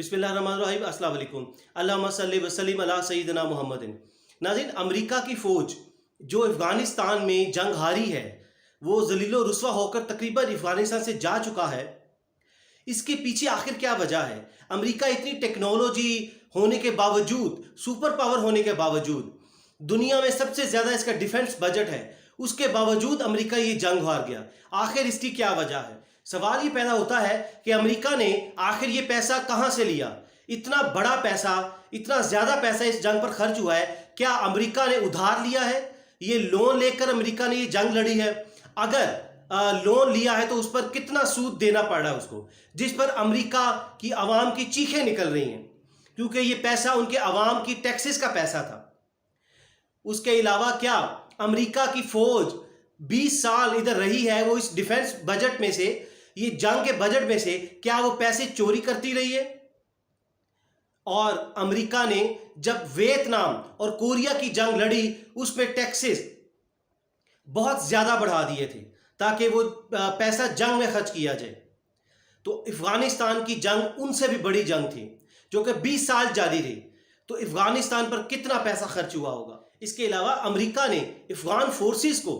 बिस्मिल्लाहिर्रहमानिर्रहीम अस्सलाम वालेकुम। अल्लाहुम्मा सल्लि व सल्लिम अला सय्यिदिना मुहम्मदिन। नाज़रीन, अमेरिका की फ़ौज जो अफ़गानिस्तान में जंग हारी है, वो ज़लील रुस्वा होकर तकरीबन अफ़गानिस्तान से जा चुका है। इसके पीछे आखिर क्या वजह है? अमेरिका इतनी टेक्नोलॉजी होने के बावजूद, सुपर पावर होने के बावजूद, दुनिया में सबसे ज़्यादा इसका डिफेंस बजट है, उसके बावजूद अमेरिका ये जंग हार गया। आखिर इसकी क्या वजह है? सवाल ये पैदा होता है कि अमेरिका ने आखिर ये पैसा कहाँ से लिया? इतना बड़ा पैसा, इतना ज़्यादा पैसा इस जंग पर खर्च हुआ है। क्या अमेरिका ने उधार लिया है? ये लोन लेकर अमेरिका ने ये जंग लड़ी है? अगर लोन लिया है तो उस पर कितना सूद देना पड़ रहा है उसको, जिस पर अमेरिका की आवाम की चीखें निकल रही हैं, क्योंकि ये पैसा उनके आवाम की टैक्सेस का पैसा था। उसके अलावा क्या अमेरिका की फौज 20 साल इधर रही है, वो इस डिफेंस बजट में से, ये जंग के बजट में से क्या वो पैसे चोरी करती रही है? और अमेरिका ने जब वियतनाम और कोरिया की जंग लड़ी, उसमें टैक्सेस बहुत ज्यादा बढ़ा दिए थे ताकि वो पैसा जंग में खर्च किया जाए। तो अफगानिस्तान की जंग उनसे भी बड़ी जंग थी जो कि 20 साल जारी रही। तो अफगानिस्तान पर कितना पैसा खर्च हुआ होगा? इसके अलावा अमेरिका ने अफगान फोर्सेस को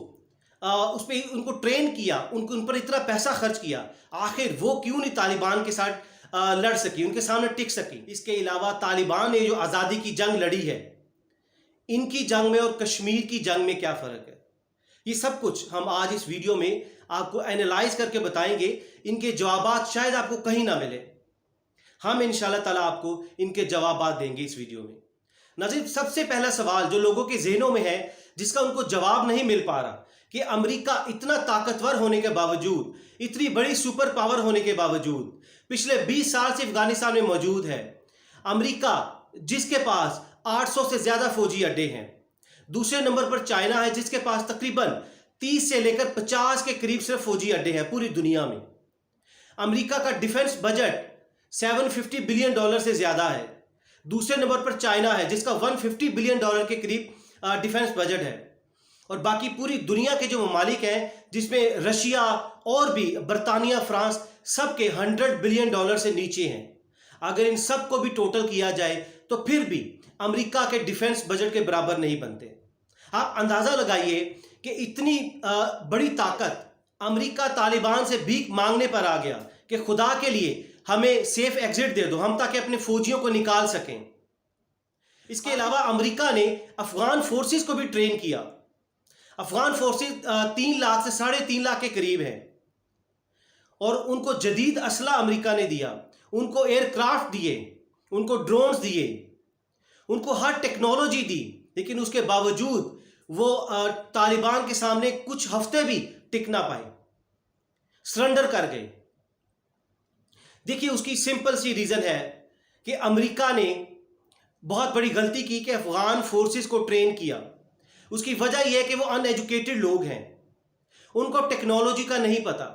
उस पर उनको ट्रेन किया, उन पर इतना पैसा खर्च किया, आखिर वो क्यों नहीं तालिबान के साथ लड़ सकी, उनके सामने टिक सकी? इसके अलावा तालिबान ने जो आज़ादी की जंग लड़ी है, इनकी जंग में और कश्मीर की जंग में क्या फ़र्क है? ये सब कुछ हम आज इस वीडियो में आपको एनालाइज करके बताएंगे। इनके जवाबात शायद आपको कहीं ना मिले, हम इंशाल्लाह ताला आपको इनके जवाबात देंगे इस वीडियो में। नाज़रीन, सबसे पहला सवाल जो लोगों के जहनों में है, जिसका उनको जवाब नहीं मिल पा रहा, कि अमेरिका इतना ताकतवर होने के बावजूद, इतनी बड़ी सुपर पावर होने के बावजूद पिछले 20 साल से अफगानिस्तान में मौजूद है। अमेरिका जिसके पास 800 से ज़्यादा फौजी अड्डे हैं, दूसरे नंबर पर चाइना है जिसके पास तकरीबन 30 से लेकर 50 के करीब सिर्फ फौजी अड्डे हैं पूरी दुनिया में। अमेरिका का डिफेंस बजट $750 बिलियन से ज़्यादा है। दूसरे नंबर पर चाइना है जिसका $150 बिलियन के करीब डिफेंस बजट है। और बाकी पूरी दुनिया के जो ममालिक हैं, जिसमें रशिया और भी बरतानिया, फ्रांस, सबके $100 बिलियन से नीचे हैं। अगर इन सब को भी टोटल किया जाए तो फिर भी अमेरिका के डिफेंस बजट के बराबर नहीं बनते। आप अंदाज़ा लगाइए कि इतनी बड़ी ताकत अमेरिका तालिबान से भीख मांगने पर आ गया कि खुदा के लिए हमें सेफ एग्जिट दे दो, हम ताकि अपने फौजियों को निकाल सकें। इसके अलावा अमेरिका ने अफगान फोर्सेस को भी ट्रेन किया। अफगान फोर्सेस 3 लाख से 3.5 लाख के करीब है, और उनको जदीद असला अमेरिका ने दिया, उनको एयरक्राफ्ट दिए, उनको ड्रोन्स दिए, उनको हर टेक्नोलॉजी दी। लेकिन उसके बावजूद वो तालिबान के सामने कुछ हफ्ते भी टिक ना पाए, सरेंडर कर गए। देखिए, उसकी सिंपल सी रीज़न है कि अमेरिका ने बहुत बड़ी गलती की कि अफगान फोर्सेस को ट्रेन किया। उसकी वजह यह है कि वो अनएजुकेटेड लोग हैं, उनको टेक्नोलॉजी का नहीं पता।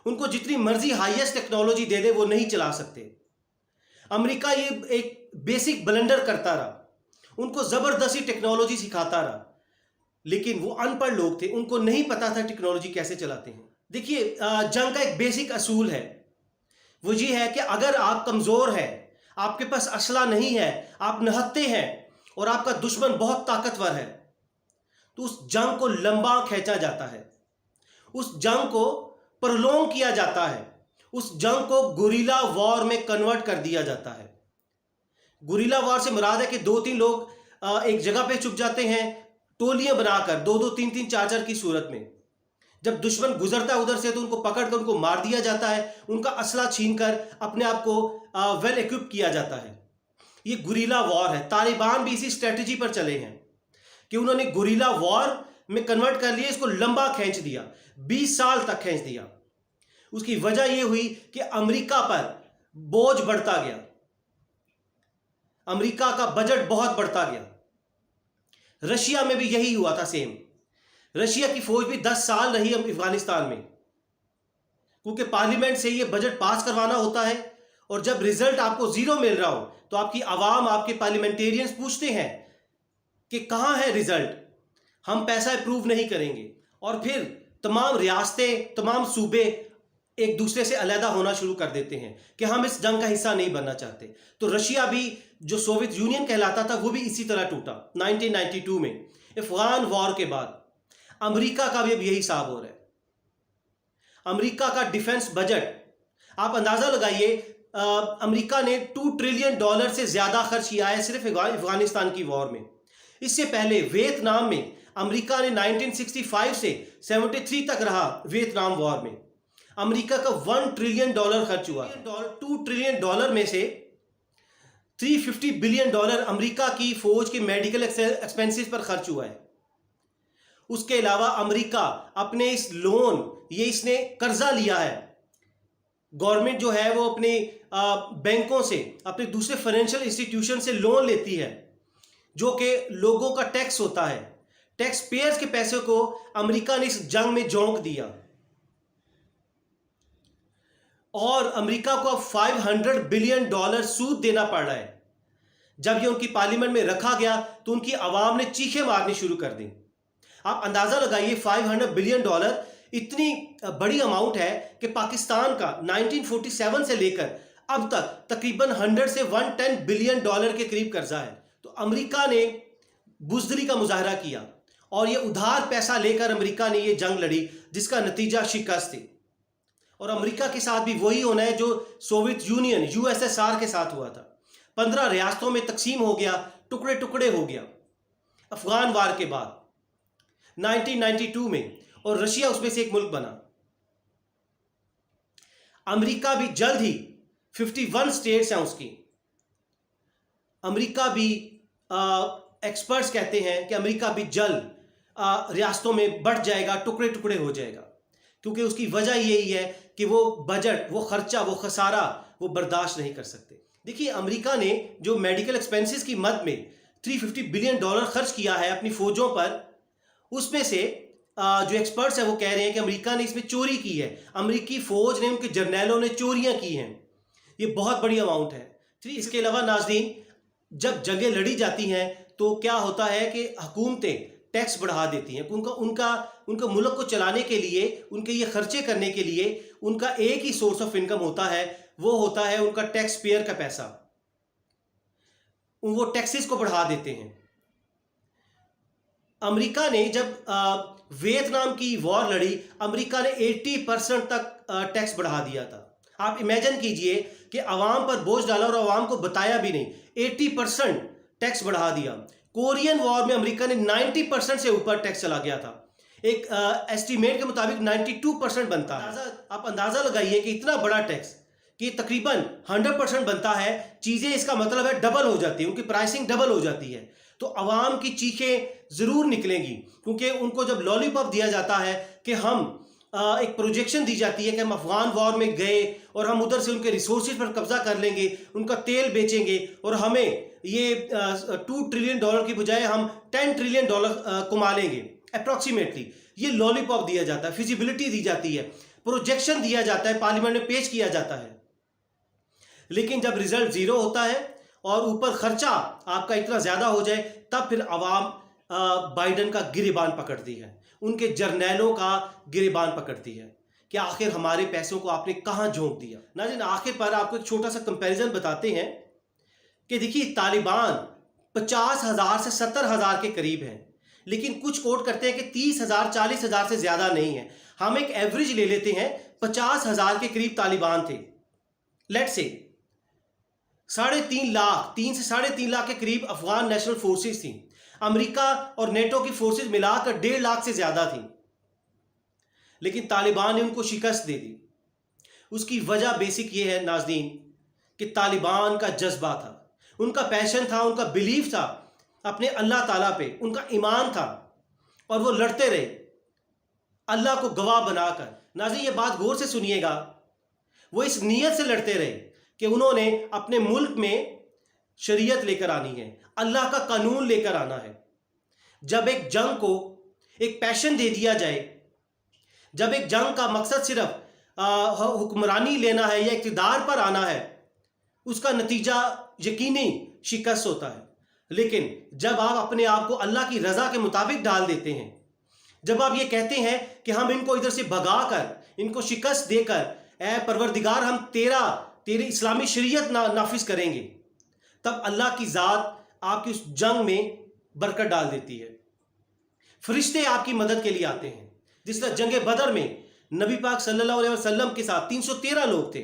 उनको जितनी मर्जी हाईएस्ट टेक्नोलॉजी दे दे वो नहीं चला सकते। अमेरिका ये एक बेसिक ब्लंडर करता रहा, उनको ज़बरदस्ती टेक्नोलॉजी सिखाता रहा, लेकिन वो अनपढ़ लोग थे, उनको नहीं पता था टेक्नोलॉजी कैसे चलाते हैं। देखिए, जंग का एक बेसिक असूल है, वो ये है कि अगर आप कमज़ोर हैं, आपके पास असला नहीं है, आप निहत्थे हैं और आपका दुश्मन बहुत ताकतवर है, तो उस जंग को लंबा खींचा जाता है, उस जंग को प्रोलॉन्ग किया जाता है, उस जंग को गुरिल्ला वॉर में कन्वर्ट कर दिया जाता है। गुरिल्ला वॉर से मुराद है कि 2-3 लोग एक जगह पे छुप जाते हैं, टोलियां बनाकर 2-2, 3-3, 4-4 की सूरत में। जब दुश्मन गुजरता है उधर से तो उनको पकड़ कर उनको मार दिया जाता है, उनका असला छीनकर अपने आप को वेल इक्विप किया जाता है। ये गुरिल्ला वॉर है। तालिबान भी इसी स्ट्रेटजी पर चले हैं कि उन्होंने गुरिल्ला वॉर में कन्वर्ट कर लिया, इसको लंबा खींच दिया, 20 साल तक खींच दिया। उसकी वजह यह हुई कि अमेरिका पर बोझ बढ़ता गया, अमेरिका का बजट बहुत बढ़ता गया। रशिया में भी यही हुआ था सेम। रशिया की फौज भी 10 साल रही अफगानिस्तान में, क्योंकि पार्लियामेंट से ये बजट पास करवाना होता है, और जब रिजल्ट आपको जीरो मिल रहा हो तो आपकी आवाम, आपके पार्लियामेंटेरियंस पूछते हैं कि कहाँ है रिजल्ट, हम पैसा अप्रूव नहीं करेंगे। और फिर तमाम रियासतें, तमाम सूबे एक दूसरे से अलहदा होना शुरू कर देते हैं कि हम इस जंग का हिस्सा नहीं बनना चाहते। तो रशिया भी, जो सोवियत यूनियन कहलाता था, वो भी इसी तरह टूटा 1992 में। अफगान वॉर के बाद अमेरिका का भी अब यही हिसाब हो रहा है। अमेरिका का डिफेंस बजट, आप अंदाजा लगाइए, अमेरिका ने $2 ट्रिलियन से ज्यादा खर्च किया है सिर्फ अफगानिस्तान की वॉर में। इससे पहले वियतनाम में अमेरिका ने 1965 से 73 तक रहा वियतनाम वॉर में। अमेरिका का $1 ट्रिलियन खर्च हुआ। $2 ट्रिलियन में से $350 बिलियन अमेरिका की फौज के मेडिकल एक्सपेंसेस पर खर्च हुआ है। उसके अलावा अमेरिका अपने इस लोन, ये इसने कर्जा लिया है, गवर्नमेंट जो है वो अपने बैंकों से, अपने दूसरे फाइनेंशियल इंस्टीट्यूशन से लोन लेती है, जो कि लोगों का टैक्स होता है। टैक्स पेयर्स के पैसे को अमेरिका ने इस जंग में झोंक दिया और अमेरिका को अब $500 बिलियन सूद देना पड़ रहा है। जब ये उनकी पार्लियामेंट में रखा गया तो उनकी आवाम ने चीखें मारनी शुरू कर दी। आप अंदाजा लगाइए, $500 बिलियन इतनी बड़ी अमाउंट है कि पाकिस्तान का 1947 से लेकर अब तक तकरीबन 100 से 110 बिलियन डॉलर के करीब कर्जा है। तो अमेरिका ने बुज़दिली का मुजाहरा किया और ये उधार पैसा लेकर अमेरिका ने ये जंग लड़ी, जिसका नतीजा शिकस्त थी। और अमेरिका के साथ भी वही होना है जो सोवियत यूनियन यूएसएसआर के साथ हुआ था। 15 रियासतों में तकसीम हो गया, टुकड़े टुकड़े हो गया अफगान वार के बाद 1992 में, और रशिया उसमें से एक मुल्क बना। अमेरिका भी जल्द ही 51 स्टेट्स हैं उसकी। अमेरिका भी एक्सपर्ट्स कहते हैं कि अमेरिका भी जल्द रियासतों में बढ़ जाएगा, टुकड़े टुकड़े हो जाएगा, क्योंकि उसकी वजह यही है कि वो बजट, वो खर्चा, वो खसारा वो बर्दाश्त नहीं कर सकते। देखिए, अमेरिका ने जो मेडिकल एक्सपेंसेस की मद में $350 बिलियन खर्च किया है अपनी फौजों पर, उसमें से जो एक्सपर्ट्स हैं वो कह रहे हैं कि अमेरिका ने इसमें चोरी की है, अमेरिकी फौज ने, उनके जर्नैलों ने चोरियां की हैं। ये बहुत बड़ी अमाउंट है। इसके अलावा नाज़रीन, जब जंगें लड़ी जाती हैं तो क्या होता है कि हुकूमतें टैक्स बढ़ा देती हैं। उनका मुल्क को चलाने के लिए, उनके ये खर्चे करने के लिए उनका एक ही सोर्स ऑफ इनकम होता है, वो होता है उनका टैक्स पेयर का पैसा। वो टैक्सेस को बढ़ा देते हैं। अमेरिका ने जब वियतनाम की वॉर लड़ी, अमेरिका ने 80% तक टैक्स बढ़ा दिया था। आप इमेजिन कीजिए कि अवाम पर बोझ डाला और अवाम को बताया भी नहीं, 80% टैक्स बढ़ा दिया। कोरियन वॉर में अमेरिका ने 90% से ऊपर टैक्स चला गया था। एक एस्टीमेट के मुताबिक 92% बनता है। आप अंदाजा लगाइए कि इतना बड़ा टैक्स कि तकरीबन 100% बनता है। चीज़ें, इसका मतलब है डबल हो जाती है, उनकी प्राइसिंग डबल हो जाती है। तो अवाम की चीखें ज़रूर निकलेंगी, क्योंकि उनको जब लॉलीपॉप दिया जाता है कि हम एक प्रोजेक्शन दी जाती है कि हम अफगान वॉर में गए और हम उधर से उनके रिसोर्सेज पर कब्जा कर लेंगे, उनका तेल बेचेंगे और हमें ये $2 ट्रिलियन की बजाय हम $10 ट्रिलियन कमा लेंगे अप्रॉक्सीमेटली। ये लॉलीपॉप दिया जाता है, फिजिबिलिटी दी जाती है, प्रोजेक्शन दिया जाता है, पार्लियामेंट में पेश किया जाता है। लेकिन जब रिजल्ट ज़ीरो होता है और ऊपर खर्चा आपका इतना ज़्यादा हो जाए, तब फिर अवाम बाइडन का गिरेबान पकड़ती है, उनके जर्नैलों का गिरेबान पकड़ती है कि आखिर हमारे पैसों को आपने कहाँ झोंक दिया। नाज़रीन, आखिर पर आपको एक छोटा सा कंपैरिजन बताते हैं कि देखिए, तालिबान 50,000 से 70,000 के करीब हैं, लेकिन कुछ कोट करते हैं कि 30,000 40,000 से ज़्यादा नहीं है। हम एक एवरेज ले लेते हैं, 50,000 के करीब तालिबान थे। लेट्स से 3.5 लाख, 3 से 3.5 लाख के करीब अफगान नेशनल फोर्सेस थी। अमेरिका और नेटो की फोर्सेस मिलाकर 1.5 लाख से ज़्यादा थी, लेकिन तालिबान ने उनको शिकस्त दे दी। उसकी वजह बेसिक ये है नाज़रीन कि तालिबान का जज्बा था, उनका पैशन था, उनका बिलीफ था अपने अल्लाह ताला पे, उनका ईमान था और वो लड़ते रहे अल्लाह को गवाह बनाकर। नाज़रीन, ये बात गौर से सुनिएगा, वो इस नीयत से लड़ते रहे कि उन्होंने अपने मुल्क में शरीयत लेकर आनी है, अल्लाह का कानून लेकर आना है। जब एक जंग को एक पैशन दे दिया जाए, जब एक जंग का मकसद सिर्फ हुक्मरानी लेना है या इक़्तिदार पर आना है, उसका नतीजा यकीनी शिकस्त होता है। लेकिन जब आप अपने आप को अल्लाह की रज़ा के मुताबिक डाल देते हैं, जब आप ये कहते हैं कि हम इनको इधर से भगा कर, इनको शिकस्त देकर ए परवरदिगार हम तेरी इस्लामी शरीयत नाफिज करेंगे, तब अल्लाह की ज़ात आपकी उस जंग में बरकत डाल देती है। फरिश्ते आपकी मदद के लिए आते हैं। जिस तरह जंग बदर में नबी पाक सल्लल्लाहु अलैहि वसल्लम के साथ 313 लोग थे,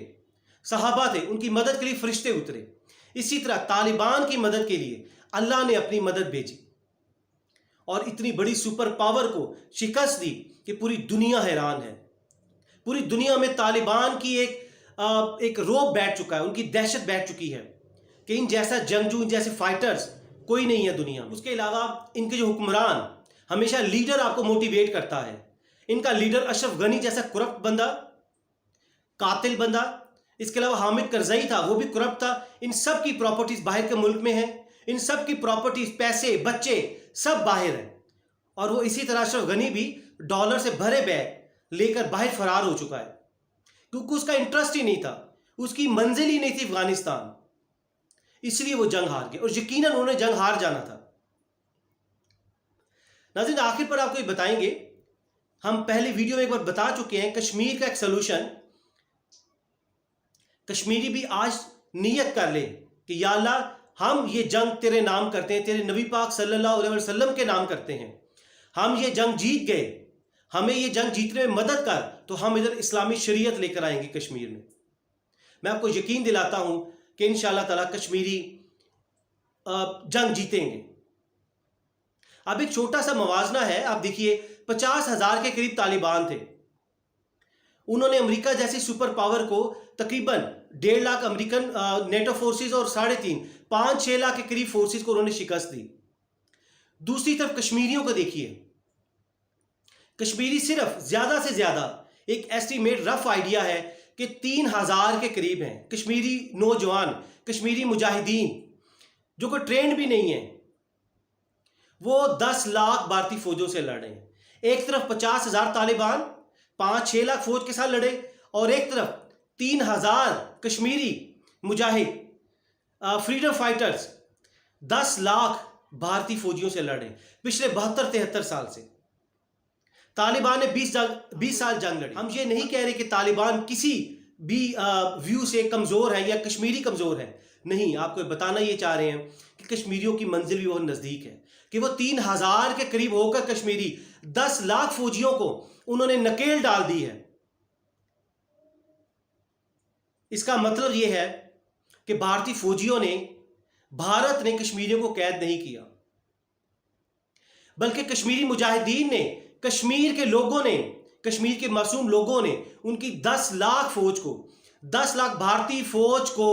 सहाबा थे, उनकी मदद के लिए फरिश्ते उतरे। इसी तरह तालिबान की मदद के लिए अल्लाह ने अपनी मदद भेजी और इतनी बड़ी सुपर पावर को शिकस्त दी कि पूरी दुनिया हैरान है। पूरी दुनिया में तालिबान की एक रौब बैठ चुका है, उनकी दहशत बैठ चुकी है कि इन जैसा जंगजू, इन जैसे फाइटर्स कोई नहीं है दुनिया में। उसके अलावा इनके जो हुक्मरान, हमेशा लीडर आपको मोटिवेट करता है। इनका लीडर अशरफ गनी जैसा करप्ट बंदा, कातिल बंदा, इसके अलावा हामिद करजई था, वो भी करप्ट था। इन सब की प्रॉपर्टीज बाहर के मुल्क में है, इन सब की प्रॉपर्टीज, पैसे, बच्चे सब बाहर हैं। और वो इसी तरह अशरफ गनी भी डॉलर से भरे बैग लेकर बाहर फरार हो चुका है, क्योंकि उसका इंटरेस्ट ही नहीं था, उसकी मंजिल ही नहीं थी अफगानिस्तान, इसलिए वो जंग हार गए और यकीनन उन्होंने जंग हार जाना था। नाज़रीन, आखिर पर आपको ये बताएंगे, हम पहले वीडियो में एक बार बता चुके हैं कश्मीर का एक सलूशन। कश्मीरी भी आज नियत कर ले कि या अल्लाह, हम ये जंग तेरे नाम करते हैं, तेरे नबी पाक सल्लल्लाहु अलैहि वसल्लम के नाम करते हैं। हम ये जंग जीत गए, हमें ये जंग जीतने में मदद कर, तो हम इधर इस्लामी शरीयत लेकर आएंगे कश्मीर में। मैं आपको यकीन दिलाता हूं कि इंशाअल्लाह ताला कश्मीरी जंग जीतेंगे। अब एक छोटा सा मवाजना है, आप देखिए 50,000 के करीब तालिबान थे। उन्होंने अमेरिका जैसी सुपर पावर को तकरीबन 1.5 लाख अमेरिकन नेटो फोर्सेस और 5.5 लाख के करीब फोर्सेस को उन्होंने शिकस्त दी। दूसरी तरफ कश्मीरियों को देखिए, कश्मीरी सिर्फ ज्यादा से ज्यादा एक एस्टीमेट रफ आइडिया है कि 3,000 के करीब हैं कश्मीरी नौजवान, कश्मीरी मुजाहिदीन जो कोई ट्रेंड भी नहीं है। वो 10 लाख भारतीय फौजों से लड़ रहे हैं। एक तरफ 50,000 तालिबान 5-6 लाख फौज के साथ लड़े, और एक तरफ 3,000 कश्मीरी मुजाहिद फ्रीडम फाइटर्स 10 लाख भारतीय फौजियों से लड़े। पिछले 72-73 साल से तालिबान ने 20 साल जंग लड़ी। हम ये नहीं कह रहे कि तालिबान किसी भी व्यू से कमज़ोर है या कश्मीरी कमज़ोर है, नहीं, आपको बताना ये चाह रहे हैं कि कश्मीरियों की मंजिल भी बहुत नज़दीक है, कि वो 3,000 के करीब होकर कश्मीरी 10 लाख फौजियों को उन्होंने नकेल डाल दी है। इसका मतलब यह है कि भारतीय फौजियों ने, भारत ने कश्मीरियों को कैद नहीं किया, बल्कि कश्मीरी मुजाहिदीन ने, कश्मीर के लोगों ने, कश्मीर के मासूम लोगों ने उनकी 10 लाख फौज को, 10 लाख भारतीय फौज को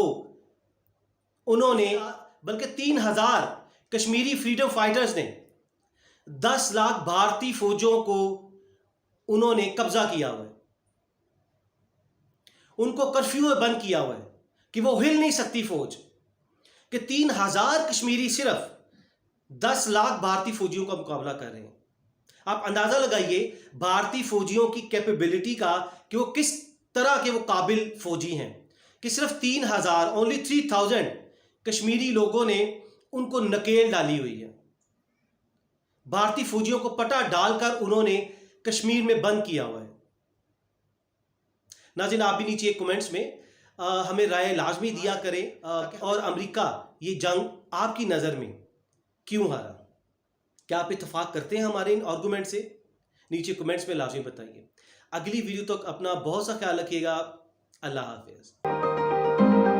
उन्होंने, बल्कि 3,000 कश्मीरी फ्रीडम फाइटर्स ने 10 लाख भारतीय फौजों को उन्होंने कब्जा किया हुआ है। उनको कर्फ्यू में बंद किया हुआ है कि वो हिल नहीं सकती फौज, कि 3,000 कश्मीरी सिर्फ 10 लाख भारतीय फौजियों का मुकाबला कर रहे हैं। आप अंदाजा लगाइए भारतीय फौजियों की कैपेबिलिटी का, कि वो किस तरह के वो काबिल फौजी हैं, कि सिर्फ 3,000, ओनली 3,000 कश्मीरी लोगों ने उनको नकेल डाली हुई है। भारतीय फौजियों को पटा डालकर उन्होंने कश्मीर में बंद किया हुआ है। नाज़रीन, आप भी नीचे कमेंट्स में हमें राय लाजमी दिया करें, और अमेरिका ये जंग आपकी नज़र में क्यों हारा? क्या आप इत्तेफाक करते हैं हमारे इन आर्गूमेंट से? नीचे कमेंट्स में लाजमी बताइए। अगली वीडियो तक अपना बहुत सा ख्याल रखिएगा। अल्लाह हाफिज़।